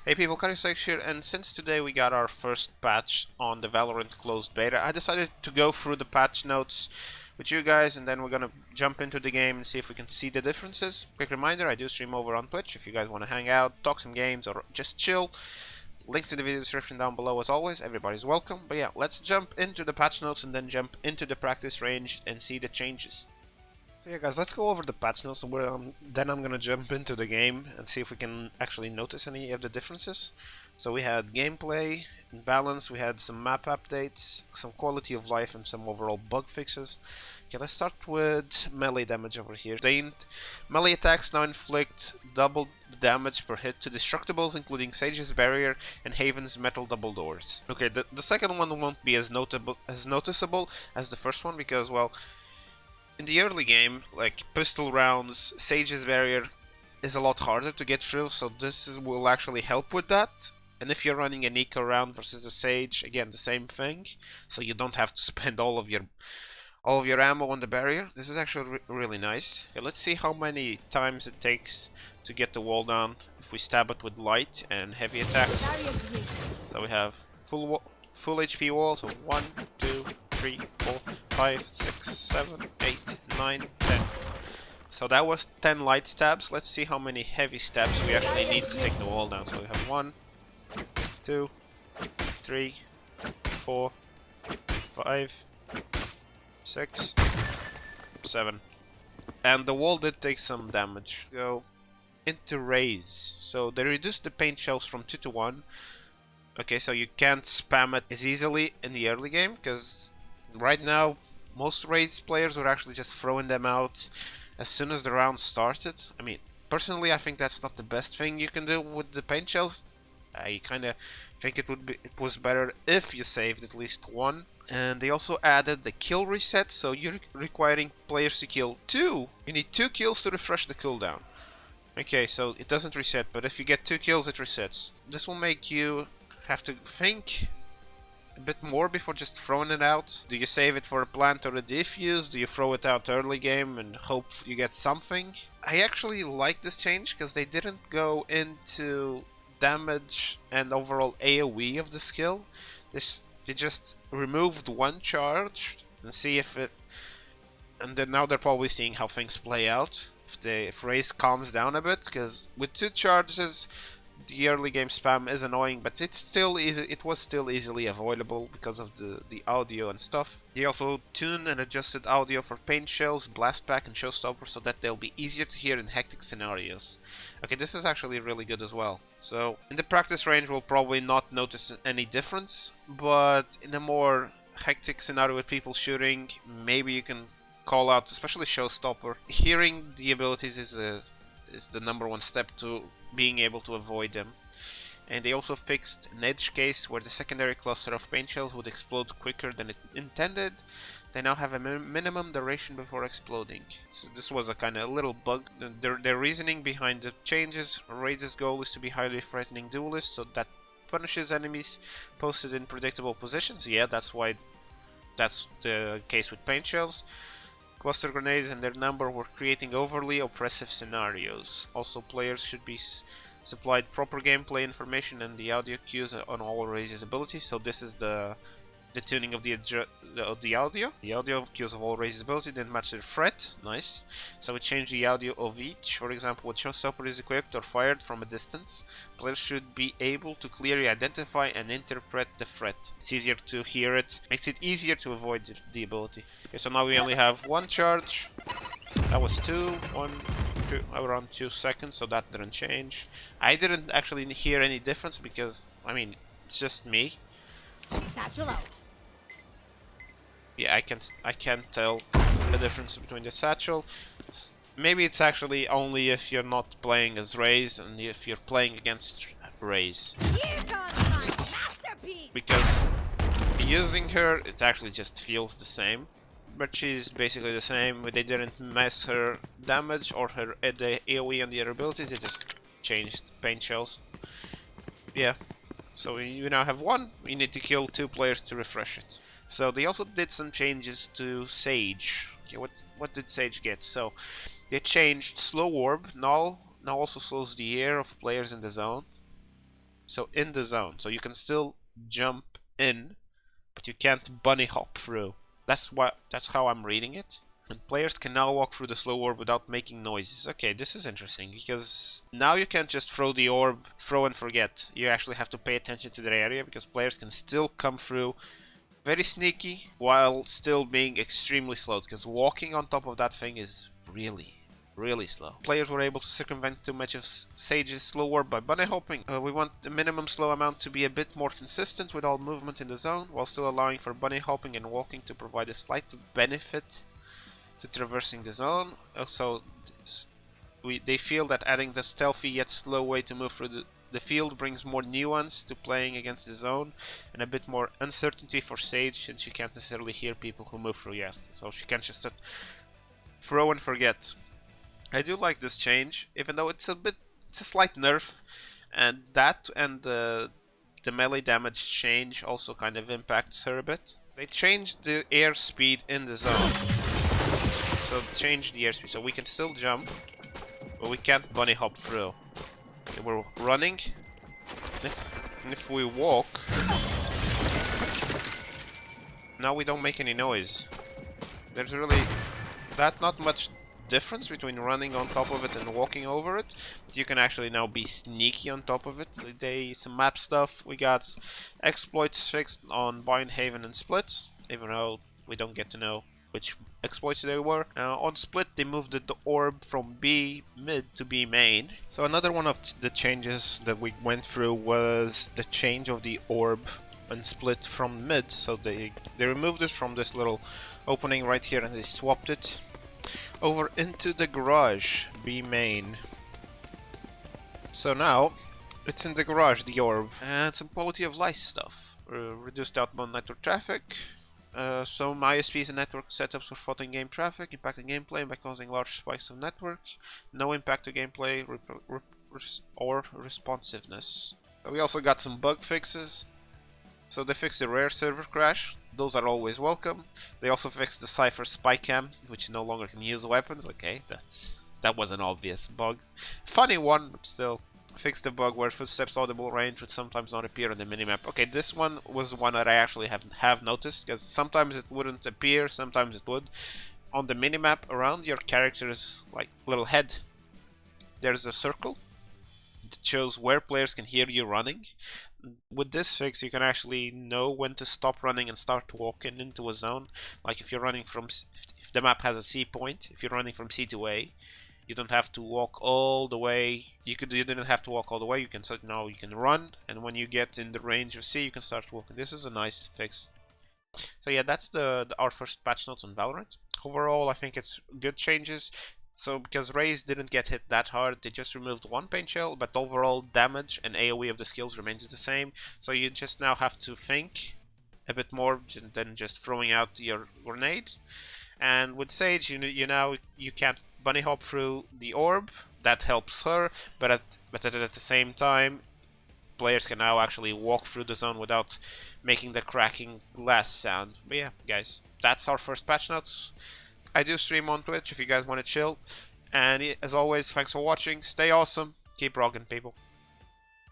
Hey people, Cariocekus here, and since today we got our first patch on the Valorant closed beta, I decided to go through the patch notes with you guys, and then we're gonna jump into the game and see if we can see the differences. Quick reminder, I do stream over on Twitch if you guys want to hang out, talk some games, or just chill. Links in the video description down below as always, everybody's welcome. But yeah, let's jump into the patch notes and then jump into the practice range and see the changes. So yeah guys, let's go over the patch notes and then I'm gonna jump into the game and see if we can actually notice any of the differences. So we had gameplay, in balance, we had some map updates, some quality of life and some overall bug fixes. Okay, let's start with melee damage over here. Melee attacks now inflict double damage per hit to destructibles including Sage's Barrier and Haven's Metal Double Doors. Okay, the second one won't be as noticeable as the first one because, well, in the early game, like pistol rounds, Sage's Barrier is a lot harder to get through, so will actually help with that. And if you're running an eco round versus a Sage, again the same thing, so you don't have to spend all of your ammo on the barrier. This is actually really nice. Okay, let's see how many times it takes to get the wall down if we stab it with light and heavy attacks. So we have full HP wall, so 1, 2, 3, 4, 5, 6, 7, 8, 9, 10. So that was 10 light stabs. Let's see how many heavy stabs we actually need to take the wall down. So we have 1, 2, 3, 4, 5, 6, 7. And the wall did take some damage. Go into Raze. So they reduced the paint shells from 2 to 1. Okay, so you can't spam it as easily in the early game, because right now most Raze players were actually just throwing them out as soon as the round started. I mean, personally I think that's not the best thing you can do with the paint shells. I kinda think it was better if you saved at least one. And they also added the kill reset, so you're requiring players to kill 2. You need 2 kills to refresh the cooldown. Okay, so it doesn't reset, but if you get 2 kills it resets. This will make you have to think a bit more before just throwing it out. Do you save it for a plant or a defuse? Do you throw it out early game and hope you get something? I actually like this change because they didn't go into damage and overall AoE of the skill. They just removed one charge and see if it, and then now they're probably seeing how things play out. If Raze calms down a bit, because with 2 charges the early game spam is annoying, but it's still easy. It was still easily avoidable because of the audio and stuff. They also tuned and adjusted audio for paint shells, blast pack, and showstopper so that they'll be easier to hear in hectic scenarios. Okay, this is actually really good as well. So in the practice range we'll probably not notice any difference, but in a more hectic scenario with people shooting, maybe you can call out, especially showstopper. Hearing the abilities is the #1 step to being able to avoid them. And they also fixed an edge case where the secondary cluster of paint shells would explode quicker than it intended. They now have a minimum duration before exploding. So this was a kind of little bug. Their reasoning behind the changes: Raze's goal is to be highly threatening duelists, so that punishes enemies posted in predictable positions. Yeah, that's the case with paint shells. Cluster grenades and their number were creating overly oppressive scenarios. Also, players should be supplied proper gameplay information and the audio cues on all Raze's abilities. So this is the tuning of the audio. The audio cues of all Raze's ability didn't match their threat. Nice. So we changed the audio of each. For example, when showstopper is equipped or fired from a distance, players should be able to clearly identify and interpret the threat. It's easier to hear it. Makes it easier to avoid the ability. Okay, so now we only have 1 charge. That was 2. 1, 2, around 2 seconds, so that didn't change. I didn't actually hear any difference because, I mean, it's just me. Satchel out. Yeah, I can't tell the difference between the satchel. Maybe it's actually only if you're not playing as Raze and if you're playing against Raze. Here comes my masterpiece. Because using her, it actually just feels the same. But she's basically the same. They didn't mess her damage or her the AoE and the other abilities. They just changed paint shells. Yeah. So you now have 1. You need to kill 2 players to refresh it. So they also did some changes to Sage. Okay, what did Sage get? So they changed Slow Orb. Now also slows the air of players in the zone. So in the zone. So you can still jump in, but you can't bunny hop through. That's how I'm reading it. And players can now walk through the slow orb without making noises. Okay, this is interesting, because now you can't just throw the orb, throw and forget. You actually have to pay attention to the area, because players can still come through very sneaky while still being extremely slow, because walking on top of that thing is really slow. Players were able to circumvent too much of Sage's slow orb by bunny hopping. We want the minimum slow amount to be a bit more consistent with all movement in the zone, while still allowing for bunny hopping and walking to provide a slight benefit to traversing the zone. Also, they feel that adding the stealthy yet slow way to move through the field brings more nuance to playing against the zone and a bit more uncertainty for Sage, since she can't necessarily hear people who move through. Yes, so she can't just throw and forget. I do like this change, even though it's a slight nerf, and the melee damage change also kind of impacts her a bit. They changed the airspeed in the zone. So change the airspeed, so we can still jump, but we can't bunny hop through. Okay, we're running, and if we walk, now we don't make any noise. There's really not much difference between running on top of it and walking over it, but you can actually now be sneaky on top of it. Some map stuff. We got exploits fixed on Bind, Haven, and Split, even though we don't get to know which exploits they were. On Split, they moved the orb from B mid to B main. So another one of the changes that we went through was the change of the orb and Split from mid. So they removed it from this little opening right here, and they swapped it over into the garage, B main. So now it's in the garage, the orb, and some quality of life stuff. Reduced outbound network traffic. Some ISPs and network setups were fought in game traffic, impacting gameplay by causing large spikes of network. No impact to gameplay or responsiveness. We also got some bug fixes. So they fixed the rare server crash. Those are always welcome. They also fixed the Cypher spy cam, which no longer can use weapons. Okay, that was an obvious bug. Funny one, but still. Fixed the bug where footsteps audible range would sometimes not appear on the minimap. Okay, this one was one that I actually have noticed, because sometimes it wouldn't appear, sometimes it would. On the minimap around your character's like little head, there's a circle that shows where players can hear you running. With this fix, you can actually know when to stop running and start walking into a zone. Like if you're running from, if the map has a C point, if you're running from C to A, you don't have to walk all the way. You didn't have to walk all the way. You can now you can run, and when you get in the range of C, you can start walking. This is a nice fix. So yeah, that's our first patch notes on Valorant. Overall, I think it's good changes. So because Raze didn't get hit that hard, they just removed one paint shell, but overall damage and AoE of the skills remains the same. So you just now have to think a bit more than just throwing out your grenade. And with Sage, you can't bunny hop through the orb. That helps her, but at the same time, players can now actually walk through the zone without making the cracking glass sound. But yeah, guys, that's our first patch notes. I do stream on Twitch if you guys want to chill. And as always, thanks for watching. Stay awesome. Keep rocking, people.